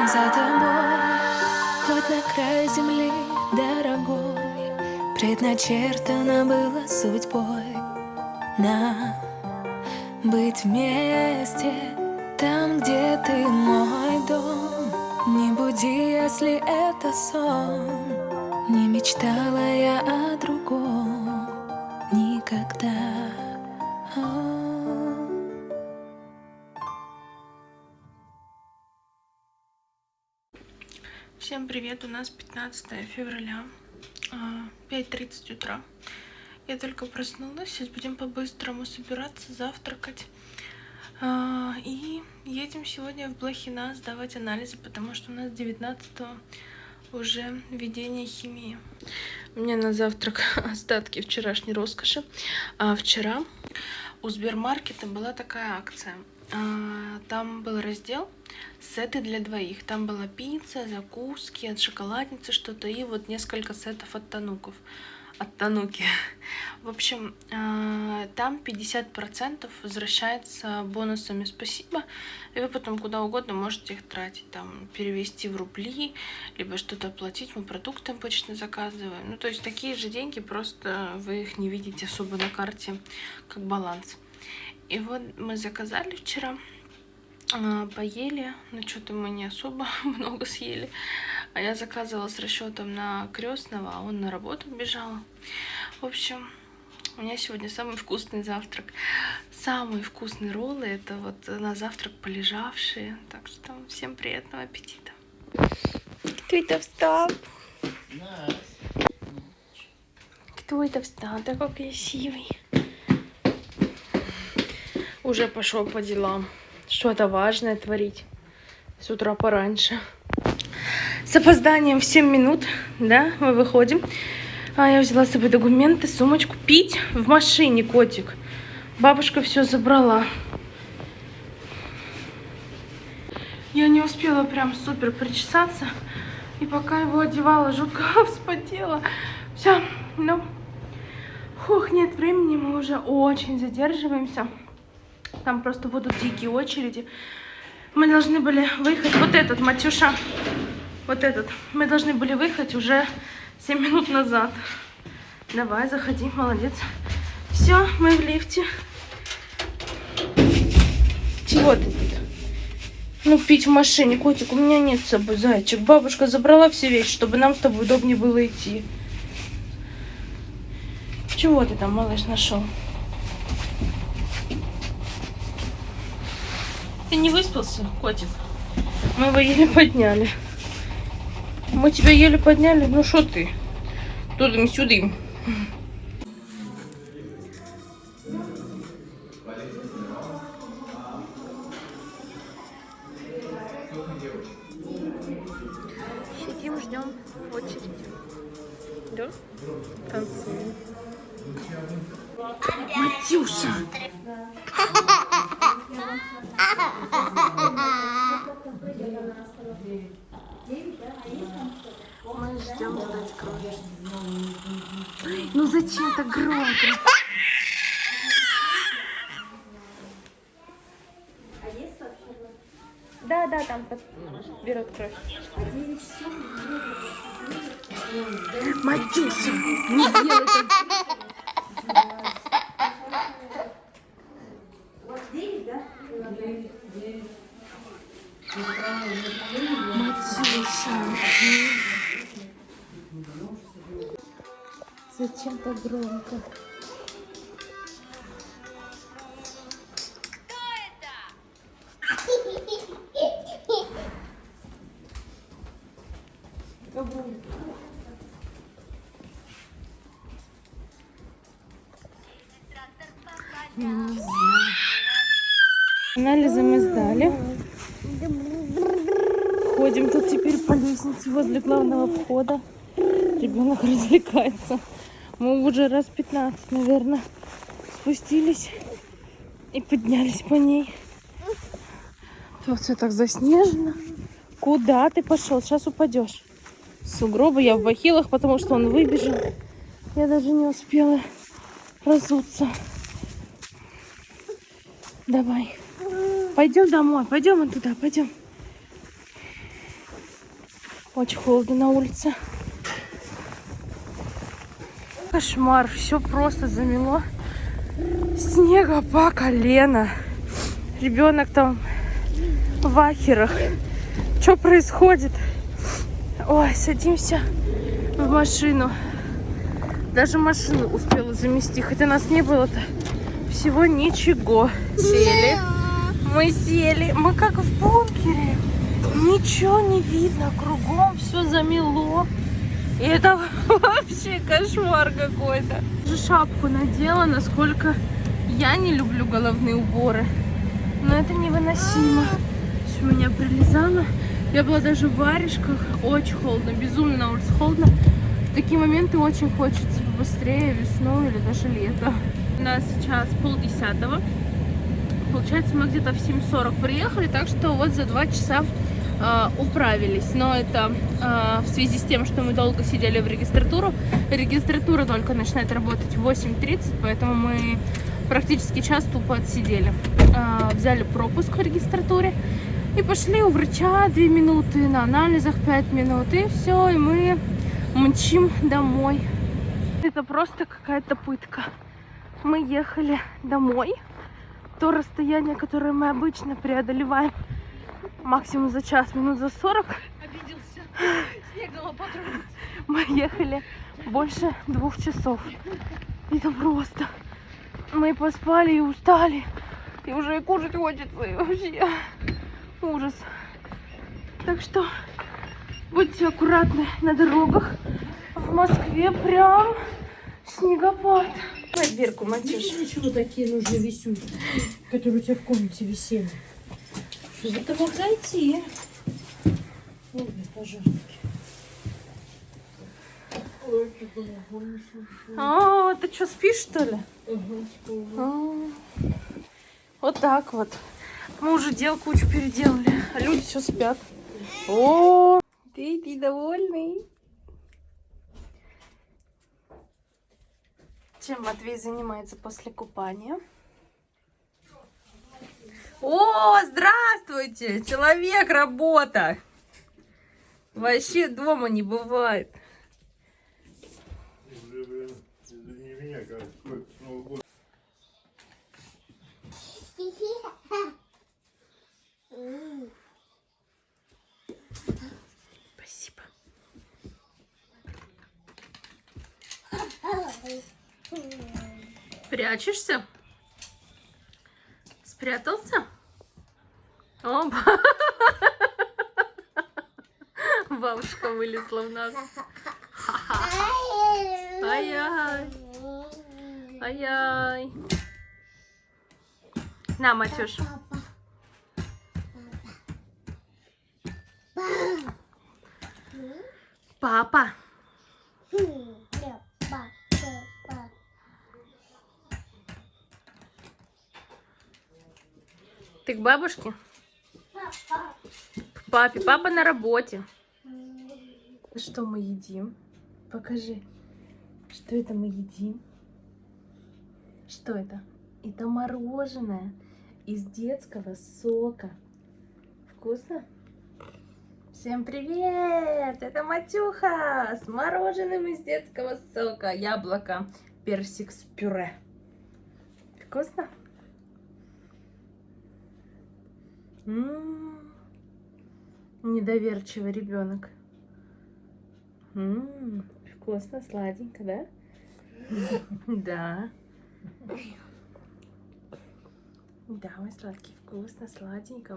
за тобой, хоть на край земли дорогой. Предначертано было судьбой нам быть вместе, там, где ты мой дом. Не буди, если это сон. Не мечтала я о другом никогда. Всем привет, у нас 15 февраля, 5:30 утра. Я только проснулась, сейчас будем по-быстрому собираться, завтракать. И едем сегодня в Блохина сдавать анализы, потому что у нас 19-го уже введение химии. У меня на завтрак остатки вчерашней роскоши. Вчера у Сбермаркета была такая акция. Там был раздел сеты для двоих. Там была пицца, закуски, от шоколадницы что-то и вот несколько сетов от Тануков. От Тануки. В общем, там 50% возвращается бонусами «Спасибо», и вы потом куда угодно можете их тратить. Там перевести в рубли, либо что-то оплатить. Мы продукты обычно заказываем. Ну, то есть такие же деньги, просто вы их не видите особо на карте, как баланс. И вот мы заказали вчера, поели, но что-то мы не особо много съели. А я заказывала с расчетом на крестного, а он на работу бежал. В общем, у меня сегодня самый вкусный завтрак. Самые вкусные роллы, это вот на завтрак полежавшие. Так что всем приятного аппетита. Кто это встал? Кто это встал? Такой красивый. Уже пошел по делам. Что-то важное творить. С утра пораньше. С опозданием в 7 минут, да, мы выходим. Я взяла с собой документы, сумочку. Пить в машине, котик. Бабушка все забрала. Я не успела прям супер причесаться. И пока его одевала, жутко вспотела. Все, ну, нет времени, мы уже очень задерживаемся. Там просто будут дикие очереди. Мы должны были выехать. Вот этот, Матюша. Вот этот. Мы должны были выехать уже 7 минут назад. Давай, заходи, молодец. Все, мы в лифте. Чего ты тут? Ну, пить в машине, котик, у меня нет с собой, зайчик. Бабушка забрала все вещи, чтобы нам с тобой удобнее было идти. Чего ты там, малыш, нашел? Ты не выспался, котик? Мы его еле подняли. Мы тебя еле подняли. Ну что ты? Тудым-сюдым. Сидим, ждем очередь. Да? В конце. Матюша! Мы ждем сдать кровь. Ну зачем так громко? Да, там берут кровь. Матюша, не делай так. Матюша. Зачем так громко? Анализы мы сдали. Ходим тут теперь по лестнице возле главного входа. Ребенок развлекается. Мы уже раз 15, наверное, спустились и поднялись по ней. Тут все так заснежено. Куда ты пошел? Сейчас упадешь. Сугробы, я в бахилах, потому что он выбежал. Я даже не успела разуться. Давай. Пойдем домой. Пойдем вон туда, пойдем. Очень холодно на улице. Кошмар, все просто замело. Снега по колено. Ребенок там в ахерах. Что происходит? Ой, садимся в машину. Даже машину успела замести, хотя нас не было-то всего ничего. Сели. Мы сели. Мы как в бункере. Ничего не видно. Кругом все замело. И это вообще кошмар какой-то. Уже шапку надела, насколько я не люблю головные уборы. Но это невыносимо. Все меня прилизало. Я была даже в варежках. Очень холодно. Безумно на улице холодно. В такие моменты очень хочется побыстрее весну или даже лето. У нас сейчас 9:30. Получается, мы где-то в 7:40 приехали, так что вот за 2 часа управились. Но это в связи с тем, что мы долго сидели в регистратуру. Регистратура только начинает работать в 8:30, поэтому мы практически час тупо отсидели. Взяли пропуск в регистратуре и пошли у врача 2 минуты, на анализах 5 минут, и все, и мы мчим домой. Это просто какая-то пытка. Мы ехали домой. То расстояние, которое мы обычно преодолеваем максимум за час, минут за 40. Обиделся. Снегала подруга. Мы ехали больше 2 часов. Это просто. Мы поспали и устали. И уже и кушать хочется. И вообще ужас. Так что будьте аккуратны на дорогах. В Москве прям снегопад. На дверку, Матюш. Ничего такие нужны висюльки, которые у тебя в комнате висели. Что за тобой зайти? Ой, пожалуйста. Ты что, спишь, что ли? Вот так вот. Мы уже дел кучу переделали, а люди все спят. О, ты довольный? Чем Матвей занимается после купания? О, здравствуйте! Человек, работа! Вообще дома не бывает. Спасибо. Прячешься? Спрятался? О, бабушка вылезла в нас. Ай-яй. Ай-яй. На, Матюш. Папа. Ты к бабушке? К папе. Папа на работе. Что мы едим? Покажи. Что это мы едим? Что это? Это мороженое из детского сока. Вкусно? Всем привет! Это Матюха с мороженым из детского сока. Яблоко, персик с пюре. Вкусно? Недоверчивый ребенок. Вкусно, сладенько, да? Да. Да, мой сладкий, вкусно, сладенько.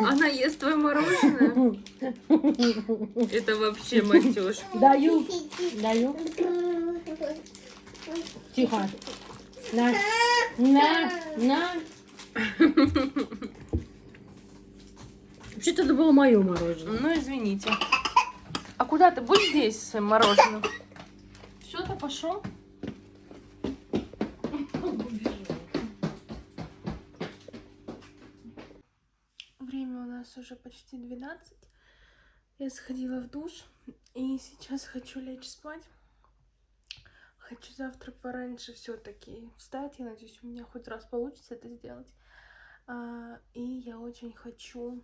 Она ест твое мороженое? Это вообще, Матюш. Даю. Даю. Тихо. На. На. Вообще-то это было мое мороженое. Ну, извините. А куда ты будешь здесь с своим мороженым? Все, ты пошел? Время у нас уже почти 12. Я сходила в душ и сейчас хочу лечь спать. Хочу завтра пораньше все-таки встать. Я надеюсь, у меня хоть раз получится это сделать. И я очень хочу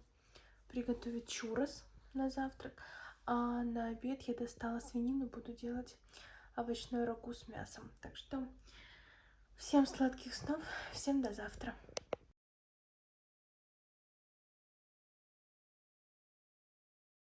приготовить чуррос на завтрак. А на обед я достала свинину, буду делать овощной рагу с мясом. Так что всем сладких снов, всем до завтра.